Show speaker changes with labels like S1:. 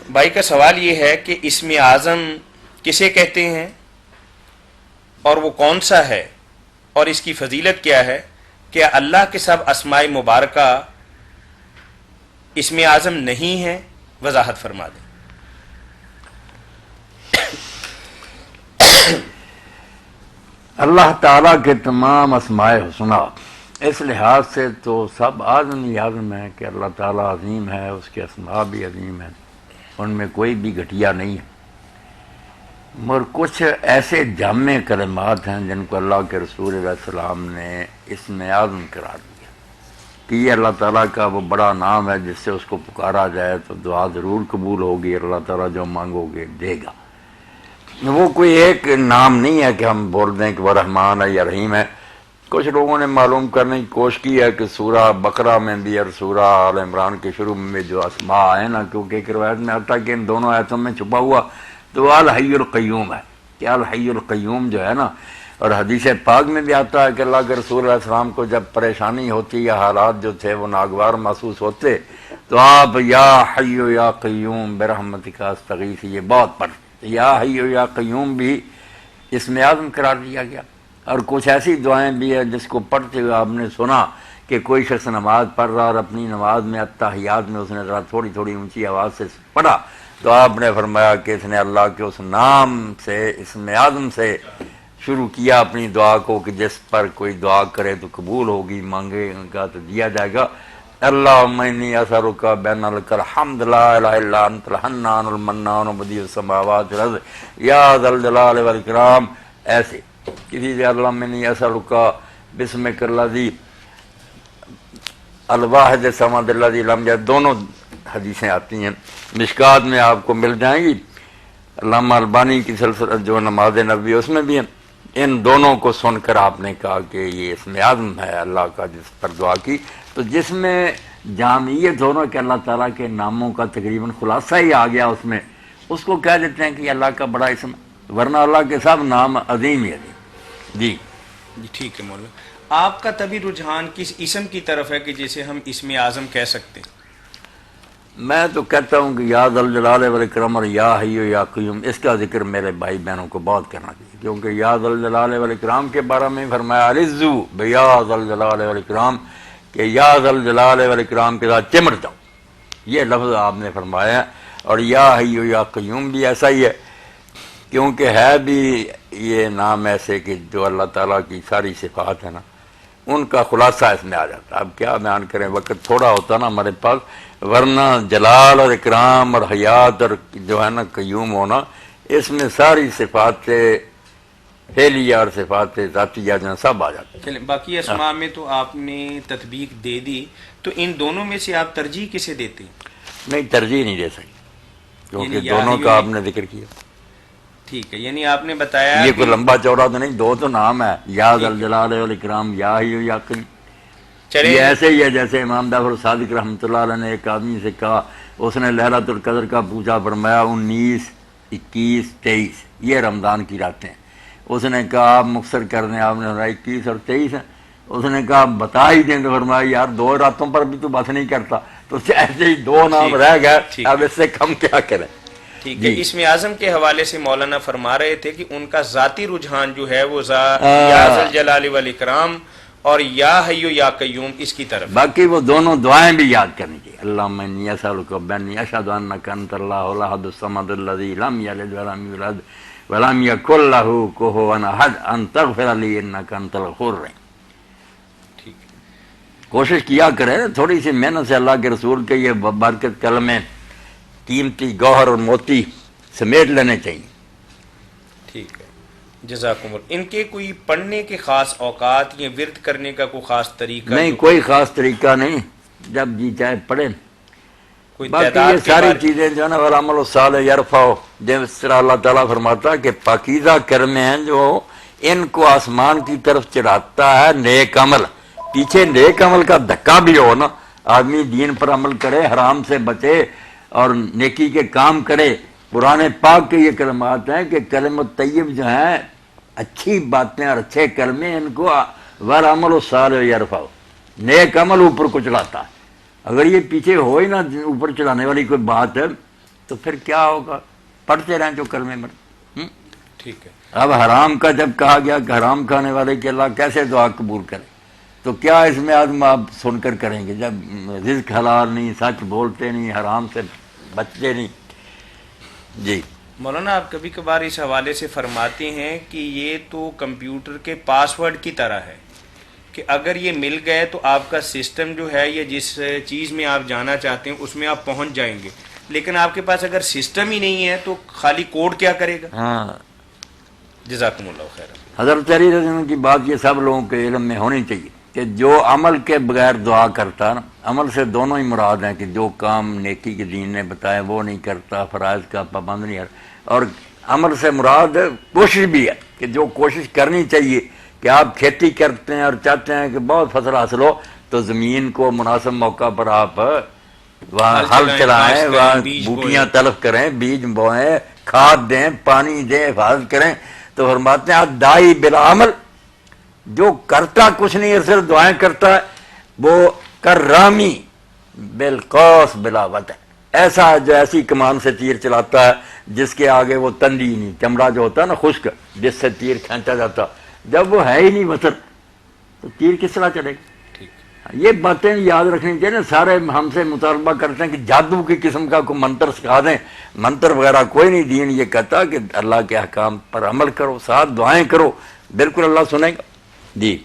S1: بھائی کا سوال یہ ہے کہ اسم اعظم کسے کہتے ہیں اور وہ کون سا ہے اور اس کی فضیلت کیا ہے؟ کہ اللہ کے سب اسماء مبارکہ اسم اعظم نہیں ہیں؟ وضاحت فرما دیں۔
S2: اللہ تعالیٰ کے تمام اسماء حسنہ اس لحاظ سے تو سب اعظم ہی اعظم ہیں کہ اللہ تعالیٰ عظیم ہے، اس کے اسماء بھی عظیم ہیں، ان میں کوئی بھی گھٹیا نہیں ہے، مگر کچھ ایسے جامع کلمات ہیں جن کو اللہ کے رسول علیہ السلام نے اسم اعظم قرار دیا کہ یہ اللہ تعالیٰ کا وہ بڑا نام ہے جس سے اس کو پکارا جائے تو دعا ضرور قبول ہوگی، اللہ تعالیٰ جو مانگو گے دے گا۔ وہ کوئی ایک نام نہیں ہے کہ ہم بول دیں کہ وہ رحمان ہے یا رحیم ہے۔ کچھ لوگوں نے معلوم کرنے کی کوشش کی ہے کہ سورہ بقرہ میں بھی اور سورہ آل عمران کے شروع میں جو اسماء ہیں نا، کیونکہ ایک روایت میں آتا ہے کہ ان دونوں آیتوں میں چھپا ہوا تو الحی القیوم ہے کہ الحی القیوم جو ہے نا، اور حدیث پاک میں بھی آتا ہے کہ اللہ کے رسول علیہ السلام کو جب پریشانی ہوتی یا حالات جو تھے وہ ناگوار محسوس ہوتے تو آپ یا حی یا قیوم برحمتک استغیث یہ بہت پڑھتے، یا حی یا قیوم بھی اسم اعظم قرار دیا گیا۔ اور کچھ ایسی دعائیں بھی ہیں جس کو پڑھتے ہوئے آپ نے سنا کہ کوئی شخص نماز پڑھ رہا اور اپنی نماز میں اتحیات میں اس نے ذرا تھوڑی تھوڑی اونچی آواز سے پڑھا تو آپ نے فرمایا کہ اس نے اللہ کے اس نام سے اسم اعظم سے شروع کیا اپنی دعا کو کہ جس پر کوئی دعا کرے تو قبول ہوگی، مانگے گا تو دیا جائے گا۔ اللہم انی اسألک بأن لک الحمد لا الہ الا انت الحنان المنان بدیع السماوات والارض یا ذا الجلال والاکرام۔ ایسے کسی سے اللہم انی اسألک بسمک الذی الواحد الصمد الذی لم یلد، دونوں حدیثیں آتی ہیں مشکات میں آپ کو مل جائیں گی، علامہ البانی کی سلسلہ جو نماز نبوی اس میں بھی ہیں۔ ان دونوں کو سن کر آپ نے کہا کہ یہ اسم اعظم ہے اللہ کا جس پر دعا کی، تو جس میں جامعیت ہو کہ اللہ تعالیٰ کے ناموں کا تقریباً خلاصہ ہی آ گیا اس میں، اس کو کہہ دیتے ہیں کہ یہ اللہ کا بڑا اسم، ورنہ اللہ کے سب نام عظیم ہی عظیم۔ جی
S1: ٹھیک ہے مولانا، آپ کا طبی رجحان کس اسم کی طرف ہے کہ جسے ہم اسم اعظم کہہ سکتے ہیں؟
S2: میں تو کہتا ہوں کہ یا ذا الجلال والاکرام اور یا حی یا قیوم، اس کا ذکر میرے بھائی بہنوں کو بہت کرنا چاہیے، کیونکہ یا ذا الجلال والاکرام کے بارے میں فرمایا عزو بیا ذا الجلال والاکرام، کہ یا ذا الجلال والاکرام کے ساتھ چمٹ جاؤ، یہ لفظ آپ نے فرمایا ہے۔ اور یا حی یا قیوم بھی ایسا ہی ہے، کیونکہ ہے بھی یہ نام ایسے کہ جو اللہ تعالیٰ کی ساری صفات ہیں نا ان کا خلاصہ اس میں آ جاتا ہے۔ اب کیا بیان کریں، وقت تھوڑا ہوتا نا ہمارے پاس، ورنہ جلال اور اکرام اور حیات اور جو ہے نا قیوم ہونا، اس میں ساری صفات فعلیہ اور صفات ذاتیہ جو ہیں سب آ جاتے ہیں۔
S1: چلیں باقی اسماء میں تو آپ نے تطبیق دے دی، تو ان دونوں میں سے آپ ترجیح کسے دیتے ہیں؟
S2: نہیں، ترجیح نہیں دے سکتے کیونکہ
S1: یعنی
S2: دونوں کا آپ نے ذکر کیا۔
S1: ٹھیک ہے، یعنی آپ نے بتایا
S2: یہ کوئی لمبا چوڑا تو نہیں، دو تو نام ہے، یا ذا الجلال والاکرام یا حی یا قیوم۔ یہ ایسے ہی ہے جیسے امام جعفر صادق رحمۃ اللہ علیہ نے ایک آدمی سے کہا، اس نے ليلۃ القدر کا پوچھا، فرمایا 19، 21، 23 یہ رمضان کی راتیں ہیں۔ اس نے کہا آپ مختصر کر دیں، آپ نے فرمایا 21 اور 23 ہیں۔ اس نے کہا بتا ہی دیں، تو فرمایا یار 2 راتوں پر بھی تو بات نہیں کرتا، تو ایسے ہی 2 نام رہ گئے، اب اس سے کم کیا کریں۔
S1: ٹھیک ہے، اسم اعظم کے حوالے سے مولانا فرما رہے تھے کہ ان کا ذاتی رجحان جو ہے وہ یا ذا الجلال والاکرام اور یا حی یا قیوم اس کی طرف۔
S2: باقی وہ دونوں دعائیں بھی یاد کرنی چاہیے، اللہم انی اسألک بانی اشہد انک انت اللہ الاحد الصمد الذی لم یلد ولم یولد ولم یکن لہ کفوا احد ان تغفر لی انک انت الغفور الرحیم۔ کوشش کیا کرے تھوڑی سی محنت سے اللہ کے رسول کے یہ برکت کلمے قیمتی گوہر اور موتی سمیٹ لینے چاہیے۔
S1: ٹھیک ہے، جزاکم اللہ۔ ان کے کوئی پڑھنے کے خاص اوقات یا ورد کرنے کا کوئی خاص طریقہ؟
S2: نہیں، کوئی خاص طریقہ نہیں، جب جی چاہے پڑھیں۔
S1: کوئی
S2: باقی یہ ساری چیزیں جو ہے نا والعمل الصالح یرفع، جس طرح اللہ تعالیٰ فرماتا ہے کہ پاکیزہ کرمے ہیں جو ان کو آسمان کی طرف چڑھاتا ہے نیک عمل، پیچھے نیک عمل کا دھکا بھی ہو نا، آدمی دین پر عمل کرے، حرام سے بچے اور نیکی کے کام کرے۔ قرآن پاک کے یہ کلمات ہیں کہ کلمۃ طیب جو ہیں اچھی باتیں اور اچھے کلمے، ان کو والعمل الصالح یرفع، نیک عمل اوپر کو چڑھاتا ہے۔ اگر یہ پیچھے ہو ہی نہ اوپر چڑھانے والی کوئی بات ہے تو پھر کیا ہوگا؟ پڑھتے رہیں جو کلمے مر.
S1: ٹھیک ہے.
S2: اب حرام کا جب کہا گیا کہ حرام کھانے والے کی اللہ کیسے دعا قبول کرے، تو کیا اس میں آدم آپ سن کر کریں گے جب رزق حلال نہیں، سچ بولتے نہیں، حرام سے بچتے نہیں. جی
S1: مولانا آپ کبھی کبھار اس حوالے سے فرماتے ہیں کہ یہ تو کمپیوٹر کے پاس ورڈ کی طرح ہے کہ اگر یہ مل گئے تو آپ کا سسٹم جو ہے یا جس چیز میں آپ جانا چاہتے ہیں اس میں آپ پہنچ جائیں گے، لیکن آپ کے پاس اگر سسٹم ہی نہیں ہے تو خالی کوڈ کیا کرے گا؟
S2: ہاں،
S1: جزاکم اللہ خیر.
S2: حضرت علی رضی اللہ عنہ کی بات یہ سب لوگوں کے علم میں ہونی چاہیے کہ جو عمل کے بغیر دعا کرتا نا، عمل سے دونوں ہی مراد ہیں کہ جو کام نیکی کے دین نے بتایا وہ نہیں کرتا، فرائض کا پابند نہیں ہے، اور عمل سے مراد کوشش بھی ہے کہ جو کوشش کرنی چاہیے کہ آپ کھیتی کرتے ہیں اور چاہتے ہیں کہ بہت فصل حاصل ہو تو زمین کو مناسب موقع پر آپ وہاں ہل چلائیں، وہاں بوٹیاں تلف کریں، بیج بوئیں، کھاد دیں، پانی دیں، حفاظت کریں. تو فرماتے ہیں دائی بلا عمل، جو کرتا کچھ نہیں ہے صرف دعائیں کرتا ہے، وہ کرامی بالقوس بلا وطن، ایسا جو ایسی کمان سے تیر چلاتا ہے جس کے آگے وہ تندی نہیں، چمڑا جو ہوتا ہے نا خشک جس سے تیر کھینچا جاتا، جب وہ ہے ہی نہیں وطن تو تیر کس طرح چلے گا؟ یہ باتیں یاد رکھنی چاہیے نا. سارے ہم سے مطالبہ کرتے ہیں کہ جادو کی قسم کا کوئی منتر سکھا دیں، منتر وغیرہ کوئی نہیں. دین یہ کہتا کہ اللہ کے احکام پر عمل کرو، ساتھ دعائیں کرو، بالکل اللہ سنے گا. جی